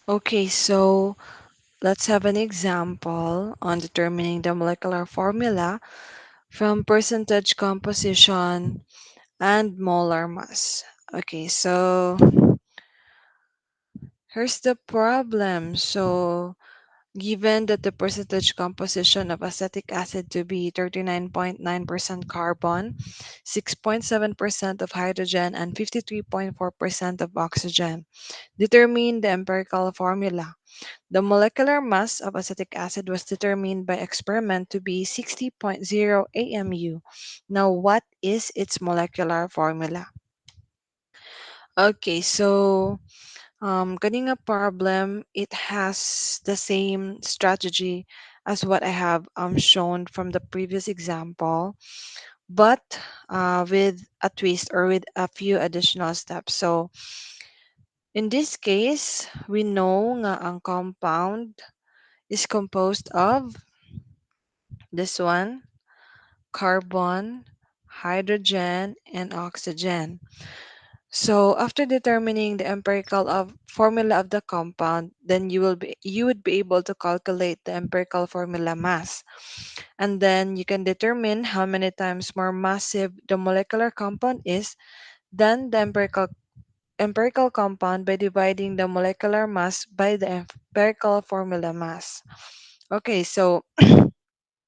Okay, so let's have an example on determining the molecular formula from percentage composition and molar mass. Okay, so here's the problem. So given that the percentage composition of acetic acid to be 39.9% carbon, 6.7% of hydrogen, and 53.4% of oxygen, determine the empirical formula. The molecular mass of acetic acid was determined by experiment to be 60.0 AMU. Now, what is its molecular formula? Okay, so getting a problem, it has the same strategy as what I have shown from the previous example, but with a twist or with a few additional steps. So in this case, we know nga ang compound is composed of this one, carbon, hydrogen, and oxygen. So after determining the empirical of formula of the compound, then you would be able to calculate the empirical formula mass. And then you can determine how many times more massive the molecular compound is than the empirical compound by dividing the molecular mass by the empirical formula mass. Okay, so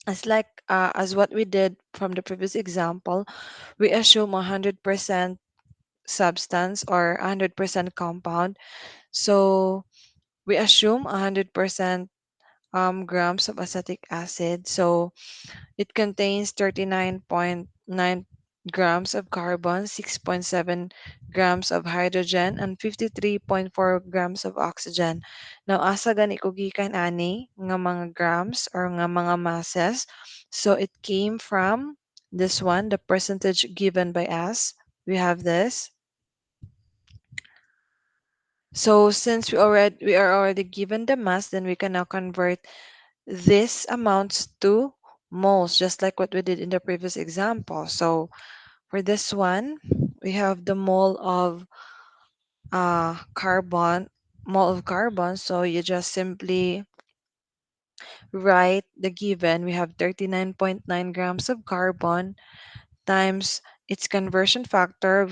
as what we did from the previous example, we assume 100% substance or 100% compound. So we assume 100% grams of acetic acid. So it contains 39.9 grams of carbon, 6.7 grams of hydrogen, and 53.4 grams of oxygen. Now, asa gani ko gikan ani nga mga grams or nga mga masses. So it came from this one, the percentage given by us. We have this. So since we are already given the mass, then we can now convert this amounts to moles, just like what we did in the previous example. So for this one, we have the carbon, mole of carbon. So you just simply write the given. We have 39.9 grams of carbon times its conversion factor.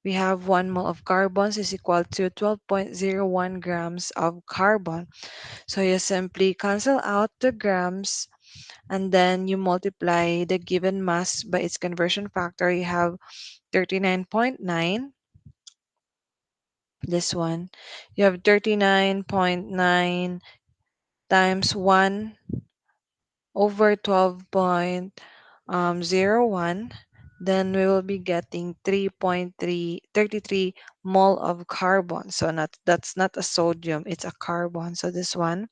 We have 1 mole of carbons is equal to 12.01 grams of carbon. So you simply cancel out the grams and then you multiply the given mass by its conversion factor. You have 39.9, this one. You have 39.9 times 1 over 12.01. Then we will be getting 3.333 mole of carbon. So that's not a sodium, it's a carbon. So this one,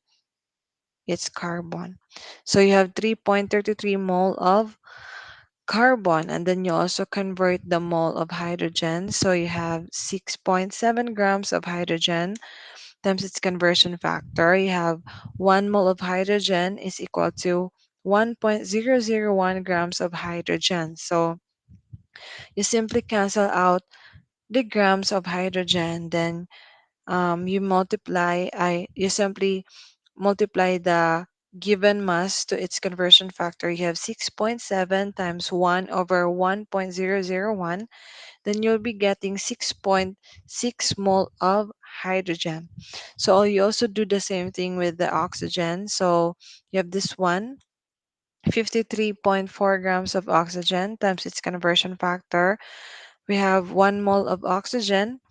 it's carbon. So you have 3.33 mole of carbon, and then you also convert the mole of hydrogen. So you have 6.7 grams of hydrogen times its conversion factor. You have 1 mole of hydrogen is equal to 1.001 grams of hydrogen. So you simply cancel out the grams of hydrogen, then you simply multiply the given mass to its conversion factor. You have 6.7 times 1 over 1.001. Then you'll be getting 6.6 mole of hydrogen. So you also do the same thing with the oxygen. So you have this one, 53.4 grams of oxygen times its conversion factor. We have 1 mole of oxygen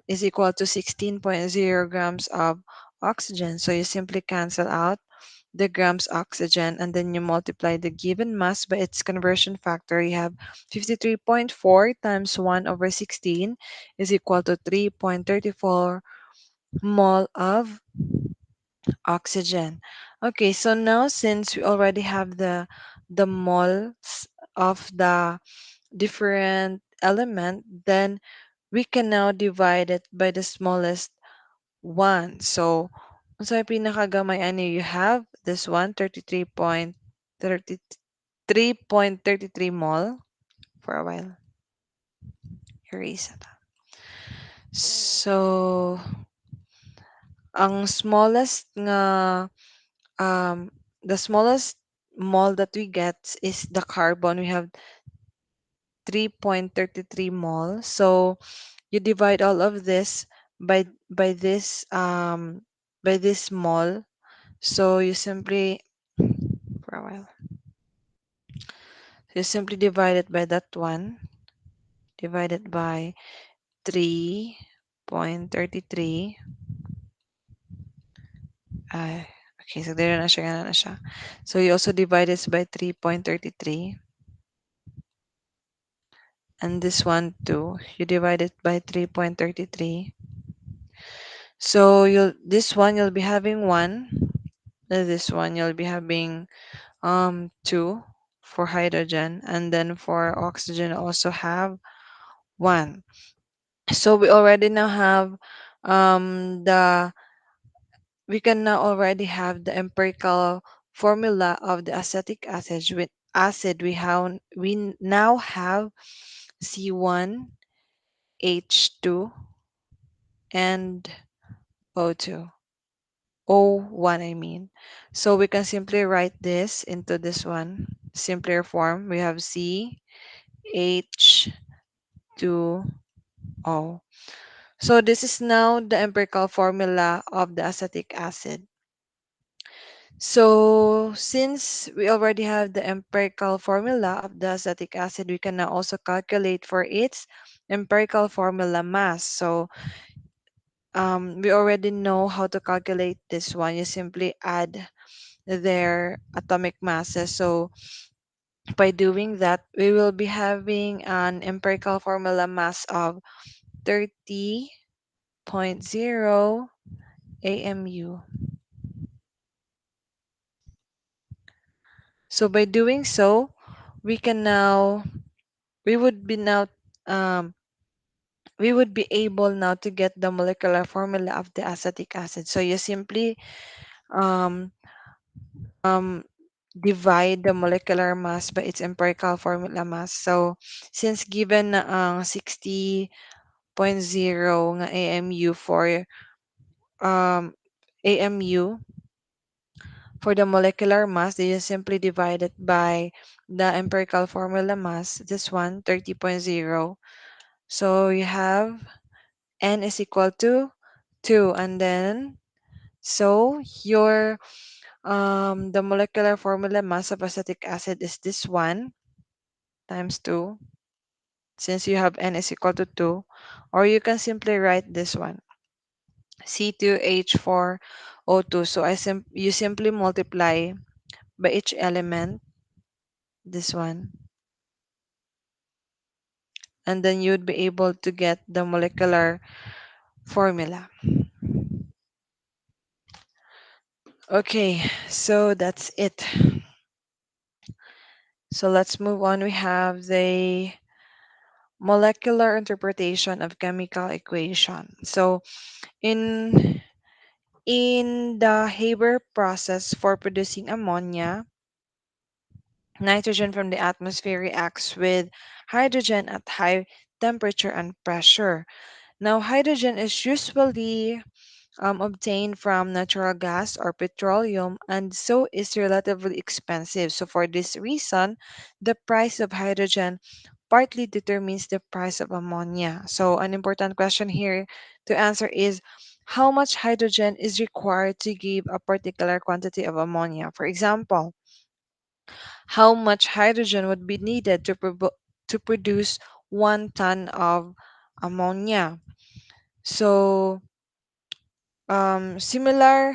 is equal to 16.0 grams of oxygen. So you simply cancel out the grams oxygen and then you multiply the given mass by its conversion factor. You have 53.4 times 1 over 16 is equal to 3.34 mole of oxygen. Okay, so now since we already have the moles of the different element, then we can now divide it by the smallest one. So, sa pinakagamay ano you have this one, 33.33 mole for a while. Erase that. So, Ang smallest nga um the smallest mole that we get is the carbon. We have 3.33 mole. So you divide all of this by this mole. So for a while you simply divide it by that one, divided by 3.33. Ay, okay, so there na siya, na siya. So you also divide this by 3.33. And this one too, you divide it by 3.33. So this one you'll be having 1. This one you'll be having 2 for hydrogen, and then for oxygen also have 1. So we already now have the we can now already have the empirical formula of the acetic acid. With acid, now have C1H2 and O2. O1, I mean. So we can simply write this into this one. Simpler form. We have CH2O. So this is now the empirical formula of the acetic acid. So since we already have the empirical formula of the acetic acid, we can now also calculate for its empirical formula mass. So we already know how to calculate this one. You simply add their atomic masses. So by doing that, we will be having an empirical formula mass of 30.0 AMU. So by doing so, we can now we would be now um, we would be able now to get the molecular formula of the acetic acid. So you simply um, um, divide the molecular mass by its empirical formula mass. So since given na ang 60.0 nga AMU um, AMU for the molecular mass, they just simply divide it by the empirical formula mass. This one, 30.0. So you have N is equal to 2, and then so your the molecular formula mass of acetic acid is this one times 2, since you have N is equal to 2, or you can simply write this one, C2H4O2. So you simply multiply by each element, this one, and then you'd be able to get the molecular formula. Okay, so that's it. So let's move on. We have the molecular interpretation of chemical equation. So in the Haber process for producing ammonia, nitrogen from the atmosphere reacts with hydrogen at high temperature and pressure. Now, hydrogen is usually obtained from natural gas or petroleum, and so is relatively expensive. So for this reason, the price of hydrogen partly determines the price of ammonia. So an important question here to answer is how much hydrogen is required to give a particular quantity of ammonia. For example, how much hydrogen would be needed to produce 1 ton of ammonia. So similar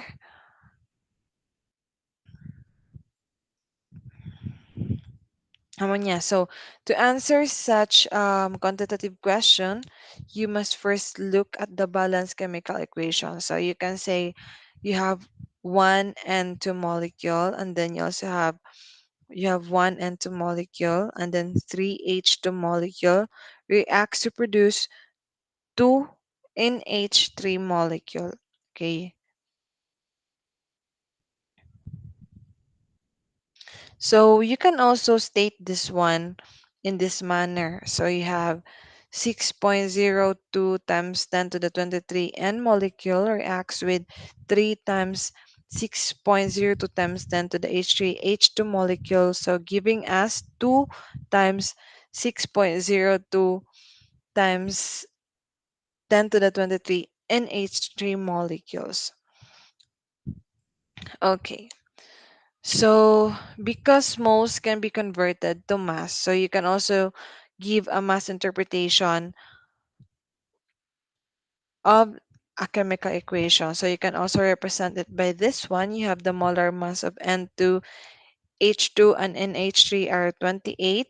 ammonia. So to answer such quantitative question, you must first look at the balanced chemical equation. So you can say you have one N2 molecule, and then you have one N2 molecule, and then three H2 molecule reacts to produce two NH3 molecule. Okay. So you can also state this one in this manner. So you have 6.02 times 10 to the 23 N molecule reacts with 3 times 6.02 times 10 to the H3H2 molecule, so giving us 2 times 6.02 times 10 to the 23 NH3 molecules. Okay, so because moles can be converted to mass, so you can also give a mass interpretation of a chemical equation. So you can also represent it by this one. You have the molar mass of N2, H2, and NH3 are 28,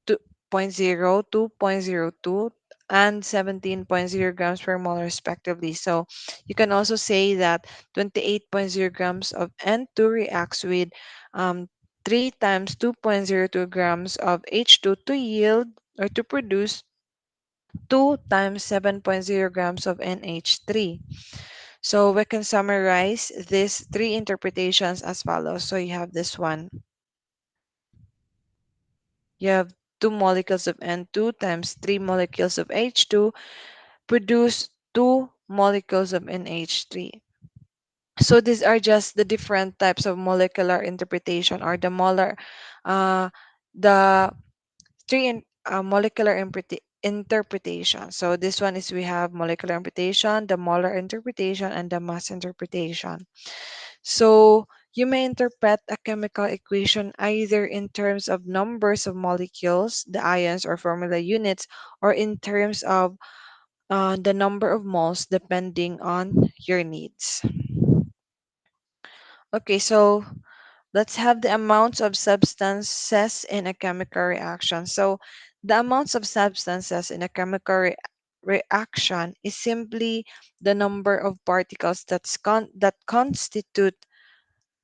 2.0, 2.02, and 17.0 grams per mole respectively. So you can also say that 28.0 grams of N2 reacts with um, 3 times 2.02 grams of H2 to yield or to produce 2 times 7.0 grams of NH3. So we can summarize these three interpretations as follows. So you have this one. You have two molecules of N2 times three molecules of H2 produce two molecules of NH3. So these are just the different types of molecular interpretation or the molar, the molecular interpretation. So this one is we have molecular interpretation, the molar interpretation, and the mass interpretation. So you may interpret a chemical equation either in terms of numbers of molecules, the ions or formula units, or in terms of the number of moles depending on your needs. Okay, so let's have the amounts of substances in a chemical reaction. So the amounts of substances in a chemical reaction is simply the number of particles that constitute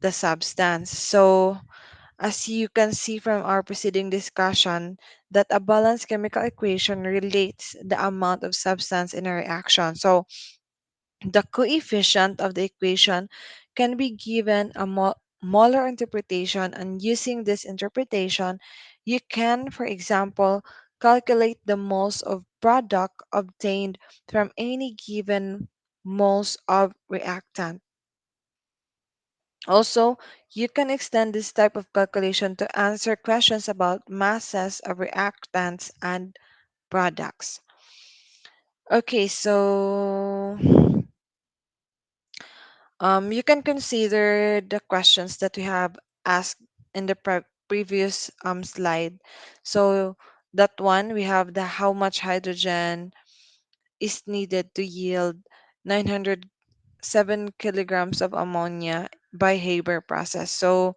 the substance. So as you can see from our preceding discussion, that a balanced chemical equation relates the amount of substance in a reaction. So the coefficient of the equation can be given a molar interpretation, and using this interpretation, you can, for example, calculate the moles of product obtained from any given moles of reactant. Also, you can extend this type of calculation to answer questions about masses of reactants and products. Okay, so you can consider the questions that we have asked in the previous slide. So that one, we have the how much hydrogen is needed to yield 907 kilograms of ammonia by Haber process. So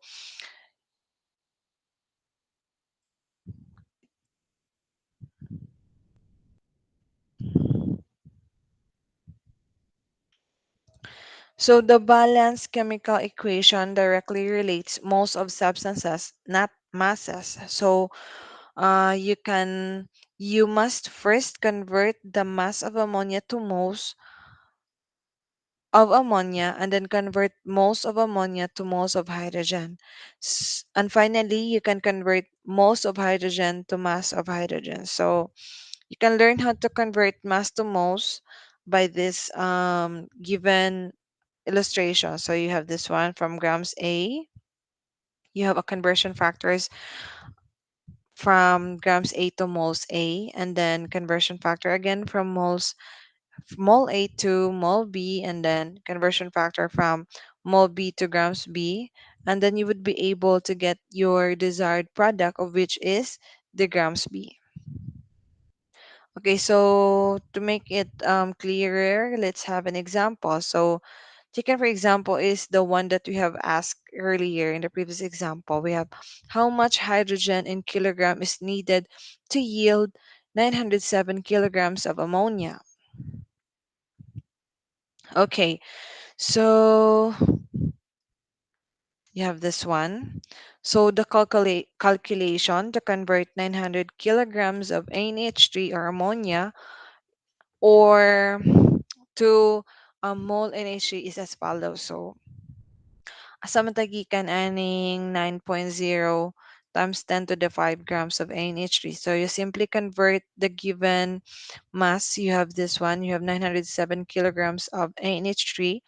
the balanced chemical equation directly relates most of substances, not masses. So you can you must first convert the mass of ammonia to moles of ammonia and then convert moles of ammonia to moles of hydrogen. And finally, you can convert moles of hydrogen to mass of hydrogen. So you can learn how to convert mass to moles by this given illustration. So you have this one from grams A. You have a conversion factors from grams A to moles A, and then conversion factor again from mole A to mole B, and then conversion factor from mole B to grams B, and then you would be able to get your desired product, of which is the grams B. Okay, so to make it clearer, let's have an example. So chicken, for example, is the one that we have asked earlier in the previous example. We have how much hydrogen in kilogram is needed to yield 907 kilograms of ammonia. Okay, so you have this one. So the calculation to convert 900 kilograms of NH3 or ammonia or to a mole NH3 is as follows. So sa matagikan aning 9.0 times 10 to the 5 grams of ANH3. So you simply convert the given mass. You have this one, you have 907 kilograms of ANH3.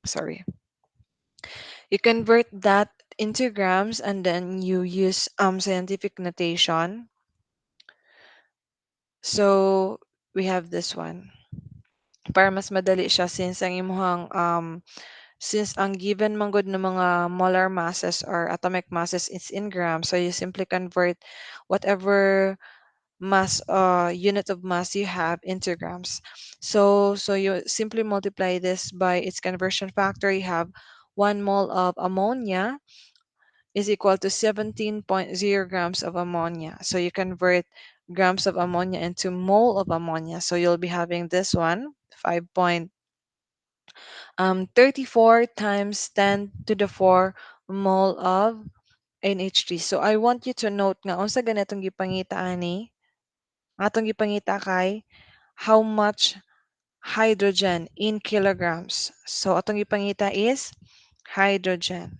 Sorry. You convert that into grams and then you use scientific notation. So we have this one. Para mas madali siya since ang imuhang since ang given man gud ng mga molar masses or atomic masses is in grams, so you simply convert whatever mass unit of mass you have into grams. So you simply multiply this by its conversion factor. You have 1 mole of ammonia is equal to 17.0 grams of ammonia. So you convert grams of ammonia into mole of ammonia. So you'll be having this one 5.34 times 10 to the 4 mole of NH3. So I want you to note nga unsa ganitong gipangita ani. Atong gipangita kay how much hydrogen in kilograms. So atong gipangita is hydrogen.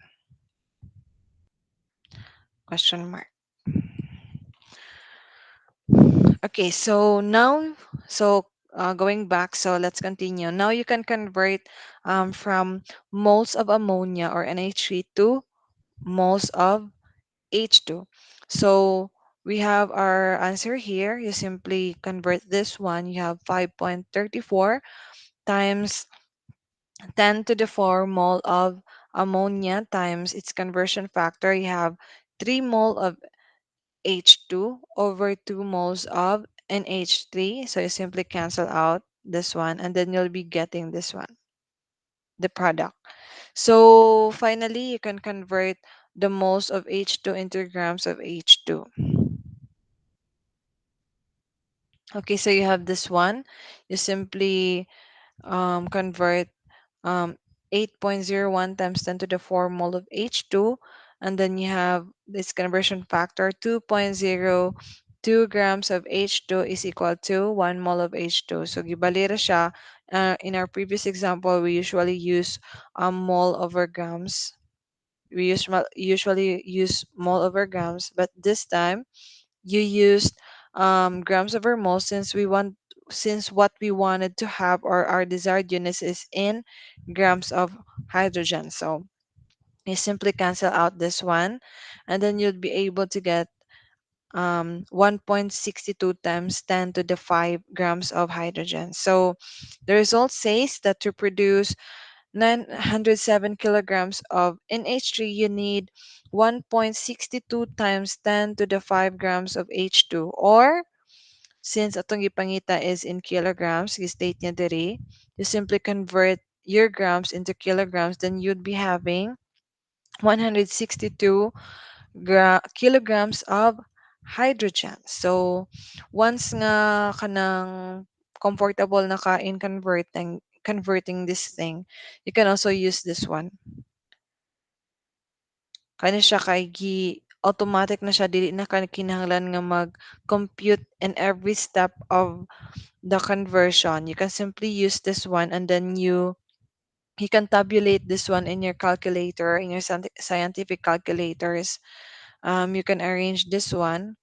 Question mark. Okay, so now, going back, so let's continue. Now you can convert from moles of ammonia or NH3 to moles of H2. So we have our answer here. You simply convert this one. You have 5.34 times 10 to the 4 mole of ammonia times its conversion factor. You have 3 mole of H2 over 2 moles of NH3. So you simply cancel out this one and then you'll be getting this one, the product. So finally, you can convert the moles of H2 into grams of H2. Okay, so you have this one. You simply convert um, 8.01 times 10 to the 4 mole of H2. And then you have this conversion factor 2.02 grams of H2 is equal to 1 mole of H2. So gibalira siya. In our previous example, we usually use mole over grams. We usually use mole over grams, but this time you used grams over mole since what we wanted to have or our desired units is in grams of hydrogen. So you simply cancel out this one and then you'll be able to get 1.62 times 10 to the 5 grams of hydrogen. So the result says that to produce 907 kilograms of NH3, you need 1.62 times 10 to the 5 grams of H2. Or, since atong gipangita is in kilograms, state niya diri, you simply convert your grams into kilograms, then you'd be having 162 kilograms of hydrogen. So, once nga kanang comfortable na ka in converting this thing, you can also use this one. Kani siya kay automatic na siya, dili na ka kinahanglan nga mag-compute in every step of the conversion. You can simply use this one and then you can tabulate this one in your calculator, in your scientific calculators. You can arrange this one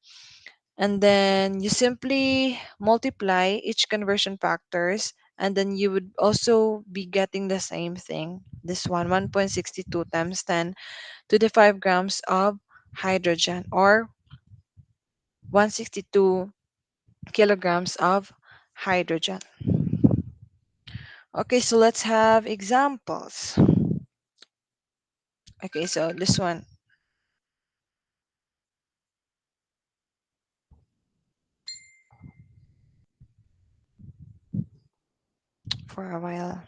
and then you simply multiply each conversion factors and then you would also be getting the same thing. This one, 1.62 times 10 to the 5 grams of hydrogen or 162 kilograms of hydrogen. Okay, so let's have examples. Okay, so this one. For a while.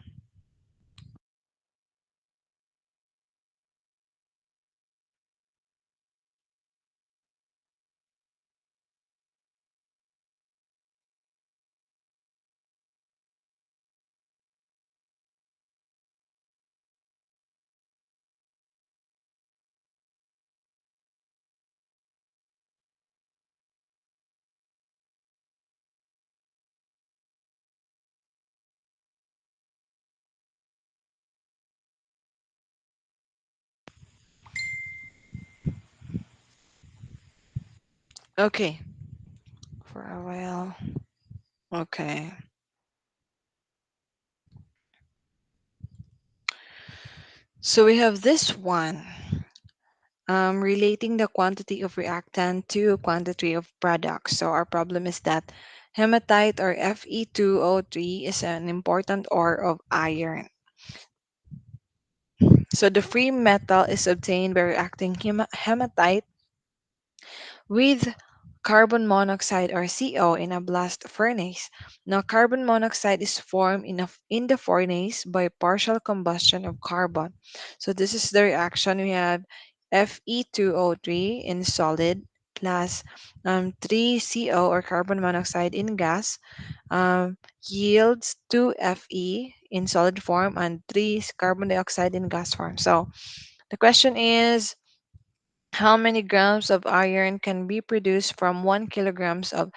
Okay, for a while. Okay. So we have this one, relating the quantity of reactant to quantity of product. So our problem is that hematite or Fe2O3 is an important ore of iron. So the free metal is obtained by reacting hematite with carbon monoxide or CO in a blast furnace. Now, carbon monoxide is formed in the furnace by partial combustion of carbon. So this is the reaction. We have Fe2O3 in solid plus 3CO or carbon monoxide in gas, um, yields 2Fe in solid form and 3 carbon dioxide in gas form. So the question is, how many grams of iron can be produced from 1 kilograms of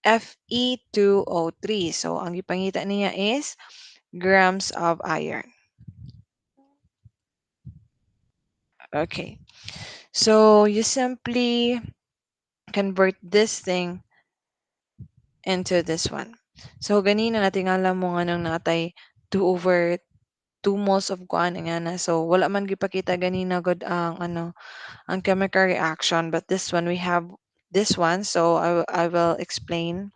Fe2O3? So, ang ipangita niya is grams of iron. Okay. So, you simply convert this thing into this one. So, ganina natingala mo nga nang natay 2 over 2 moles of kuan nga na. So, wala man gipakita ganina god ang ang chemical reaction, but this one we have this one. So, I will explain.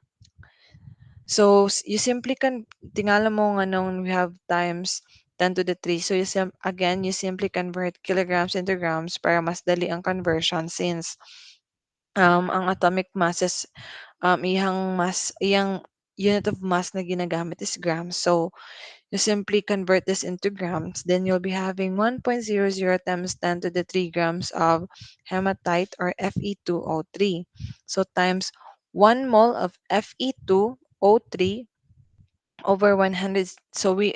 So you simply can tingala mo nga nung we have times 10 to the 3. So again, you simply convert kilograms into grams para mas dali ang conversion since ang atomic masses iyang unit of mass na ginagamit is grams. So you simply convert this into grams, then you'll be having 1.00 times 10 to the 3 grams of hematite or Fe2O3. So times 1 mole of Fe2O3 over 100, so we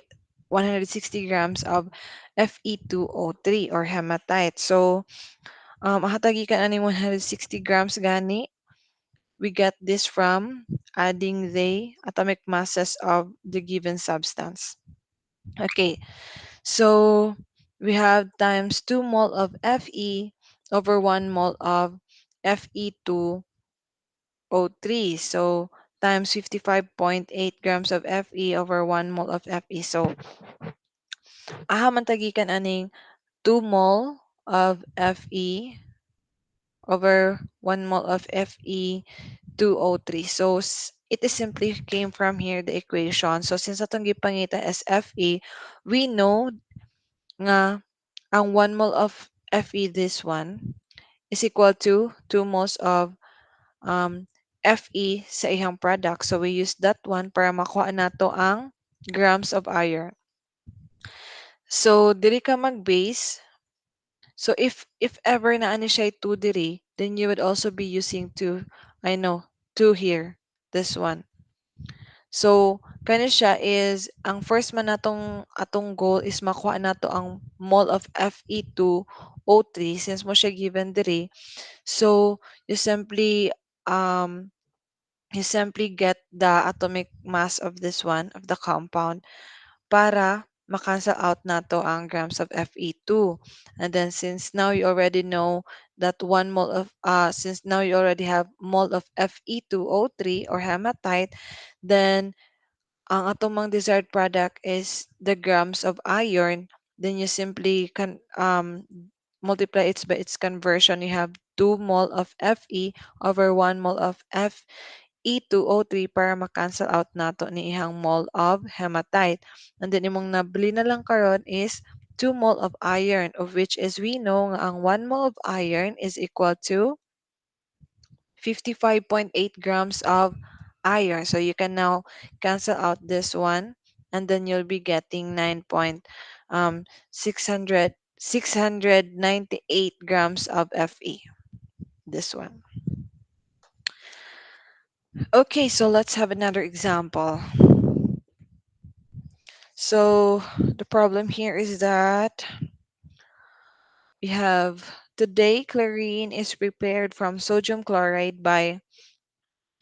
160 grams of Fe2O3 or hematite. So hatagi ka ani 160 grams gani, we get this from adding the atomic masses of the given substance. Okay, so we have times 2 mole of Fe over 1 mole of Fe2O3. So times 55.8 grams of Fe over 1 mole of Fe. So aha man tagikan aning 2 mole of Fe over 1 mole of Fe2O3. So it is simply came from here the equation. So since atong gipangita as Fe, we know nga ang 1 mole of Fe, this one, is equal to 2 moles of Fe sa ihang product. So we use that one para makuha nato ang grams of iron. So diri ka mag-base. So if ever na ani siya 2 diri, then you would also be using 2. I know, 2 here. This one. So kani siya is ang first man natong atong goal is makuha nato ang mole of Fe2O3 since mo siya given diri. So um you simply get the atomic mass of this one of the compound para makancel out nato ang grams of Fe2. And then since now you already know that 1 mole of since now you already have mole of Fe2O3 or hematite, then ang atong desired product is the grams of iron, then you simply can multiply it by its conversion. You have 2 mole of Fe over 1 mole of E2O3 para ma-cancel out nato ni ihang mole of hematite. And then imong nabili na lang karon is 2 mole of iron, of which is we know nga ang 1 mole of iron is equal to 55.8 grams of iron. So you can now cancel out this one, and then you'll be getting 698 grams of Fe. This one. Okay, so let's have another example. So the problem here is that we have today chlorine is prepared from sodium chloride by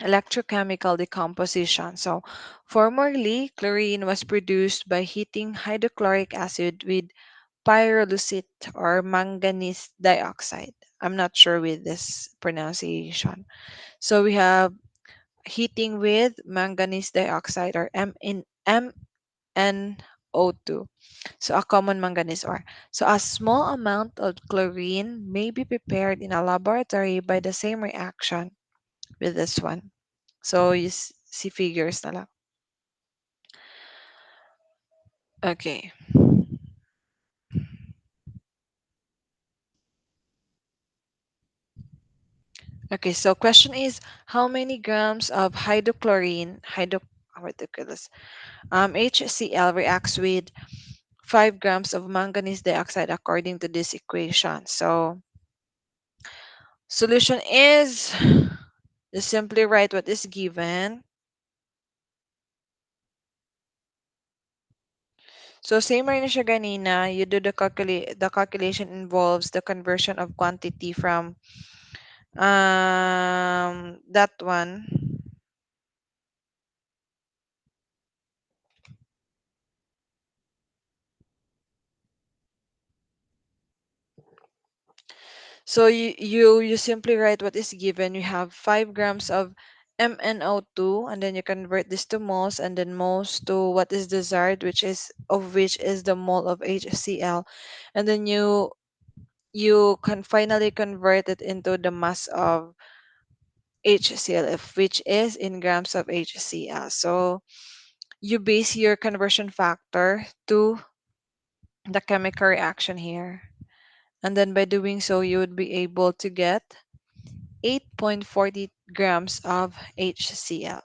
electrochemical decomposition. So formerly chlorine was produced by heating hydrochloric acid with pyrolusite or manganese dioxide. I'm not sure with this pronunciation. So we have heating with manganese dioxide or MnO2. So a common manganese ore. So a small amount of chlorine may be prepared in a laboratory by the same reaction with this one. So you see figures na lang. Okay. Okay, so question is how many grams of what do you call this? HCl reacts with 5 grams of manganese dioxide according to this equation. So solution is just simply write what is given. So same rin na siya ganina, you do the calculation involves the conversion of quantity from that one. So you simply write what is given. You have 5 grams of MnO2 and then you convert this to moles and then moles to what is desired, which is the mole of HCl. And then you can finally convert it into the mass of HCl, which is in grams of HCl. So you base your conversion factor to the chemical reaction here. And then by doing so, you would be able to get 8.40 grams of HCl.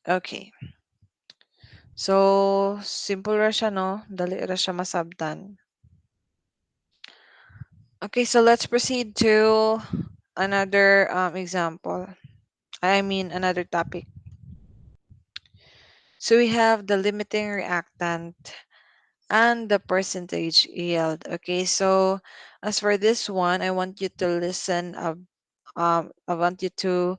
Okay. So, simple ra siya, no? Dali ra siya masabtan. Okay, so let's proceed to another example. I mean, another topic. So we have the limiting reactant and the percentage yield. Okay, so as for this one, I want you to listen. I want you to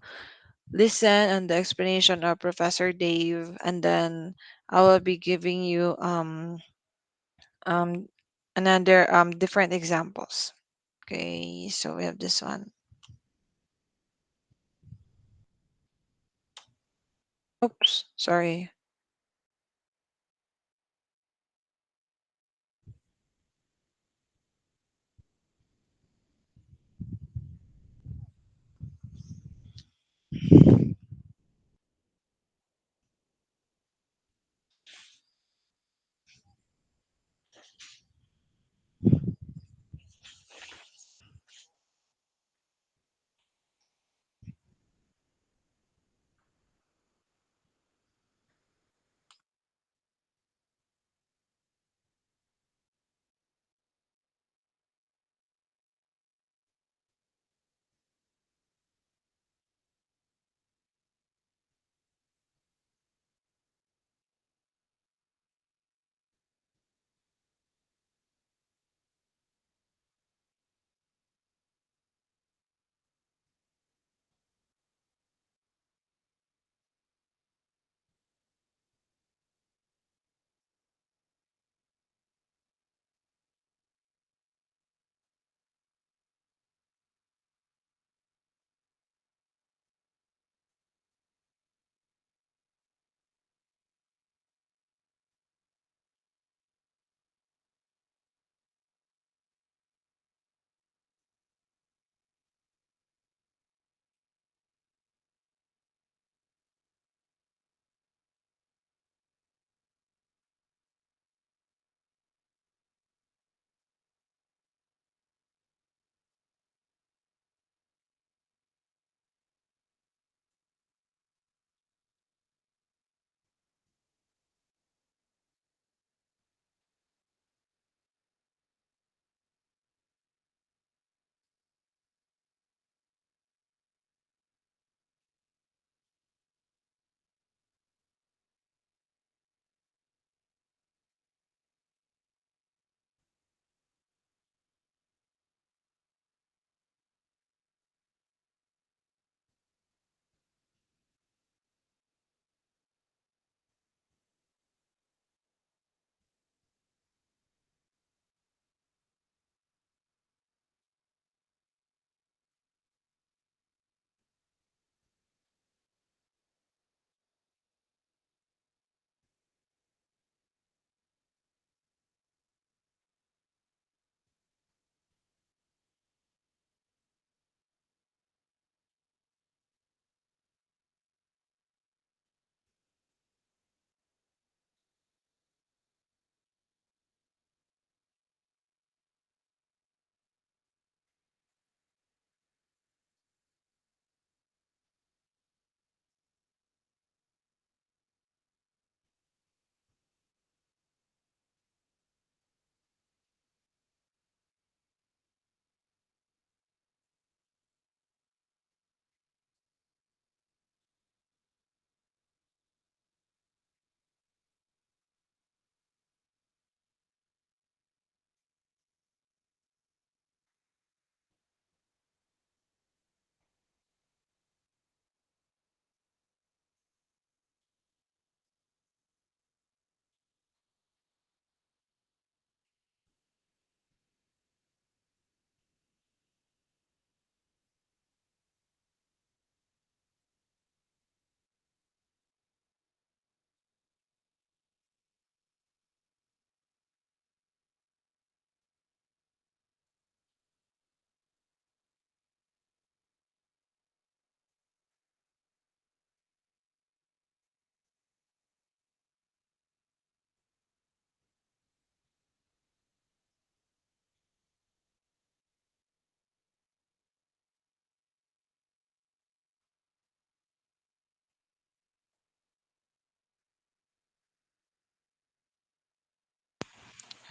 listen on the explanation of Professor Dave, and then I will be giving you um, another different examples. Okay, so we have this one. Oops, sorry.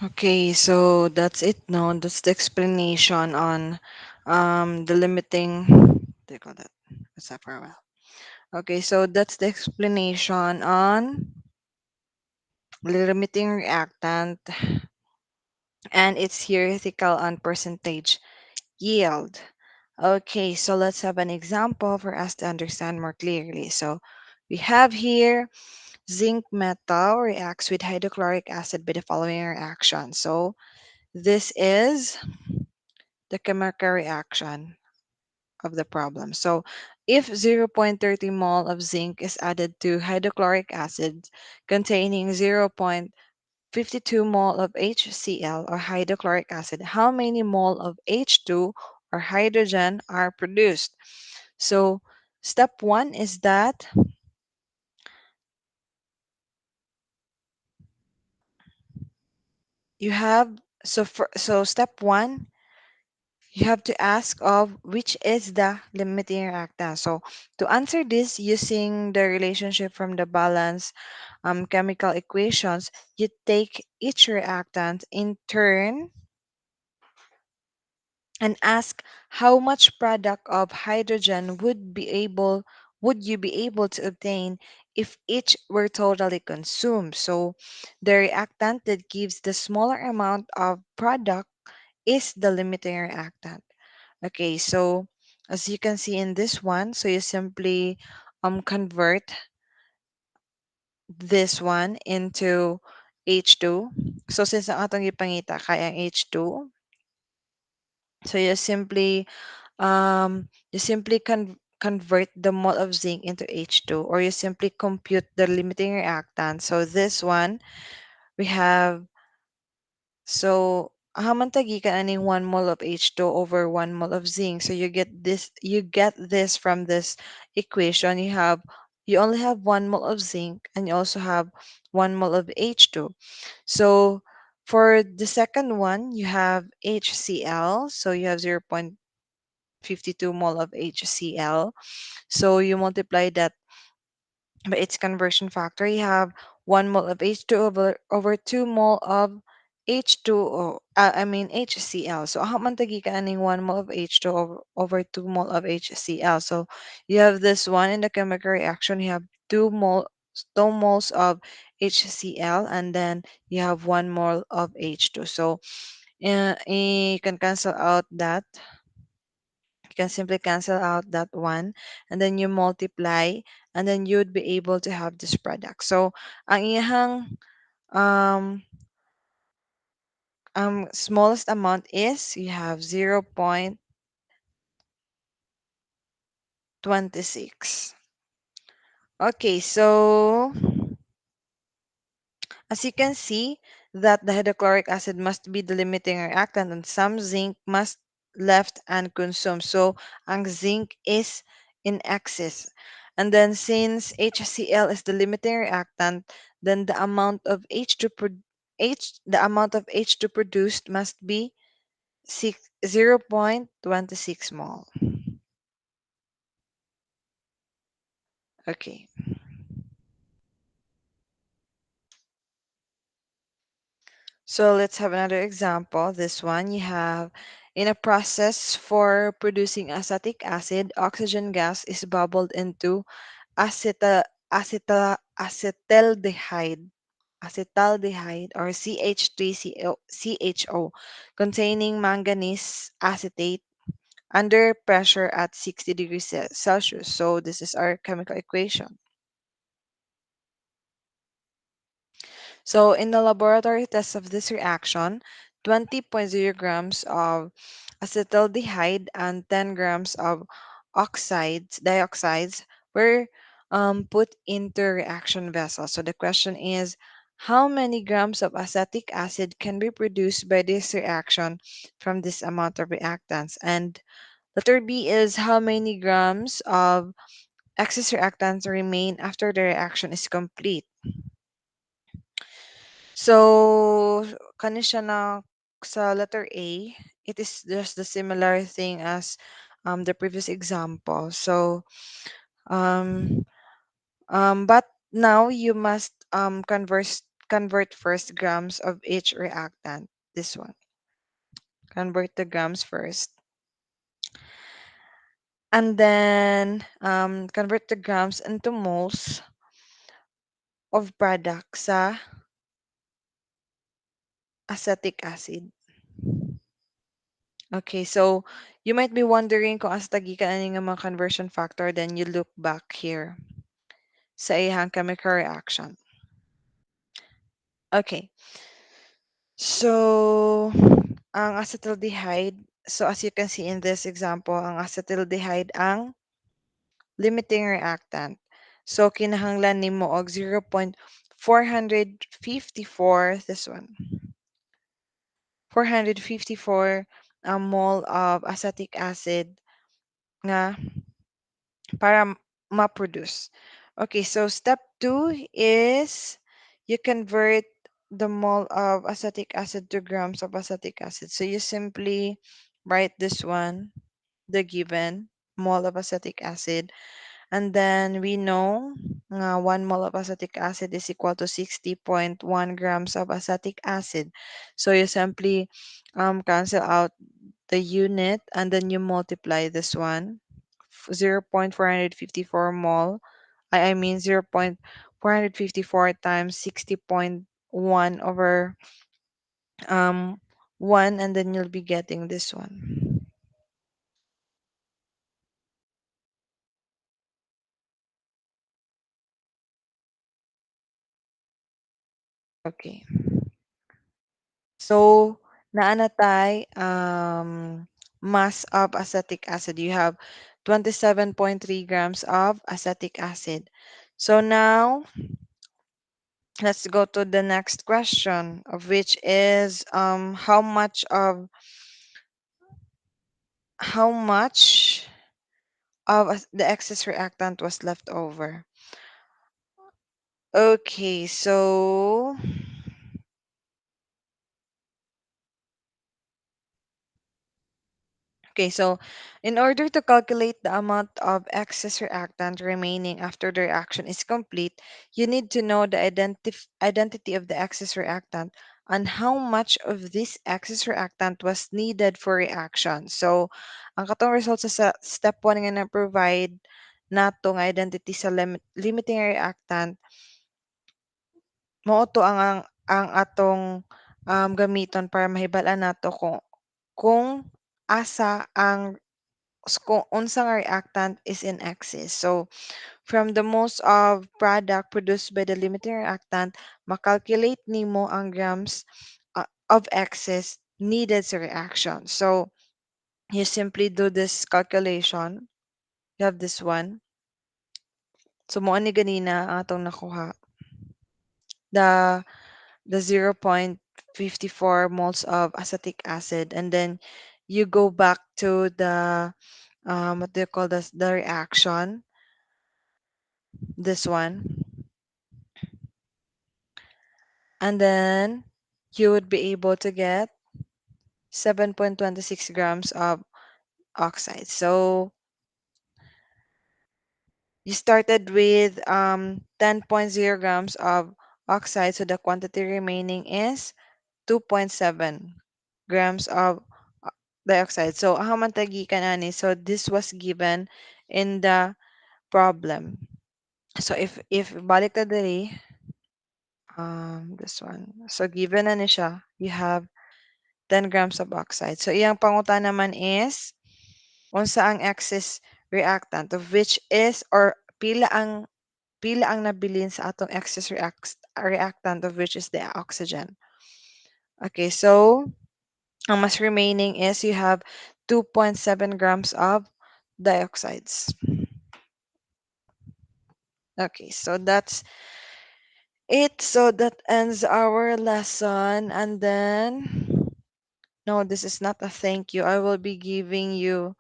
Okay, so that's it. No, that's the explanation on the limiting. What do you call that? What's that for a while? Okay, so that's the explanation on limiting reactant and its theoretical on percentage yield. Okay, so let's have an example for us to understand more clearly. So we have here zinc metal reacts with hydrochloric acid by the following reaction. So this is the chemical reaction of the problem. So if 0.30 mole of zinc is added to hydrochloric acid containing 0.52 mole of HCl or hydrochloric acid, how many mole of H2 or hydrogen are produced? So step one is that you have so step one you have to ask of which is the limiting reactant. So to answer this using the relationship from the balance chemical equations, you take each reactant in turn and ask how much product of hydrogen would you be able to obtain if each were totally consumed. So the reactant that gives the smaller amount of product is the limiting reactant. Okay, so as you can see in this one, so you simply convert this one into H2. So since ang atong gipangita kay ang H2, so you simply convert the mole of zinc into H2, or you simply compute the limiting reactant. So this one we have, so hamantagikan aning 1 mole of H2 over 1 mole of zinc. So you get this from this equation. You only have 1 mole of zinc and you also have 1 mole of H2. So for the second one, you have HCl. So you have 0.52 mole of HCl. So you multiply that by its conversion factor. You have 1 mole of H2 over 2 mole of H2O, I mean HCl. So how man tagi ka aning 1 mole of H2 over 2 mole of HCl. So you have this one in the chemical reaction. You have 2 moles of HCl, and then you have 1 mole of H2. So you can cancel out that. You can simply cancel out that one, and then you multiply, and then you'd be able to have this product. So ang iyang um, smallest amount is you have 0.26. Okay, so as you can see that the hydrochloric acid must be the limiting reactant and some zinc must left unconsumed. So ang zinc is in excess. And then since HCl is the limiting reactant, then the amount of H2 produced must be 0.26 mole. Okay. So let's have another example. This one you have in a process for producing acetic acid, oxygen gas is bubbled into acetal acetaldehyde or CH3CHO containing manganese acetate under pressure at 60 degrees Celsius. So this is our chemical equation. So in the laboratory test of this reaction, 20 point zero grams of acetaldehyde and 10 grams of dioxides were put into reaction vessels. So the question is, how many grams of acetic acid can be produced by this reaction from this amount of reactants? And letter B is, how many grams of excess reactants remain after the reaction is complete? So, kani siya na sa letter A, it is just the similar thing as the previous example. So, um, but now you must convert first grams of each reactant. This one. Convert the grams first. And then convert the grams into moles of product sa acetic acid. Okay, so you might be wondering kung asa tagikan ani nga mga conversion factor, then you look back here sa iyang chemical reaction. Okay, so ang acetaldehyde, so as you can see in this example, ang acetaldehyde ang limiting reactant. So kinahanglan nimo og 0.454, this one, 454 mole of acetic acid nga para ma-produce. Okay, so step 2 is you convert the mole of acetic acid to grams of acetic acid. So you simply write this one, the given mole of acetic acid, and then we know 1 mole of acetic acid is equal to 60.1 grams of acetic acid. So you simply cancel out the unit and then you multiply this one, 0.454 mole. I mean 0.454 times 60.1 over 1, and then you'll be getting this one. Okay. So, naanatay mass of acetic acid. You have 27.3 grams of acetic acid. So now, let's go to the next question, of which is how much of the excess reactant was left over. Okay, so in order to calculate the amount of excess reactant remaining after the reaction is complete, you need to know the identity of the excess reactant and how much of this excess reactant was needed for reaction. So, ang katong results sa step 1 nga na-provide nato nga identity sa limiting reactant, mao to ang atong gamiton para mahibal-an nato kung asa ang kung unsa nga reactant is in excess. So, from the most of product produced by the limiting reactant, makalculate nimo ang grams of excess needed sa reaction. So, you simply do this calculation. You have this one. So, mo ni ganina ang atong nakuha. The 0.54 moles of acetic acid, and then you go back to the what do you call this, the reaction, this one, and then you would be able to get 7.26 grams of oxide. So you started with 10.0 grams of oxide, so the quantity remaining is 2.7 grams of dioxide. So how man tagikan ani? So this was given in the problem. So if balik ta diri, this one. So given na ni siya, you have 10 grams of oxide. So iyang pangutan naman is unsa ang excess reactant, of which is, or pila ang nabilin sa atong excess reactant, of which is the oxygen. Okay, so ang mas remaining is you have 2.7 grams of dioxides. Okay, so that's it. So that ends our lesson. And then, no, this is not a thank you. I will be giving you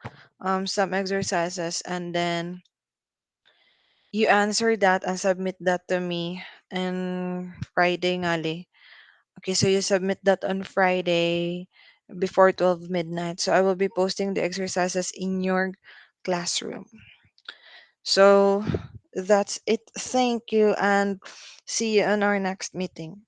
some exercises, and then you answer that and submit that to me on Friday ngali. Okay, so you submit that on Friday before 12 midnight. So I will be posting the exercises in your classroom. So that's it. Thank you, and see you on our next meeting.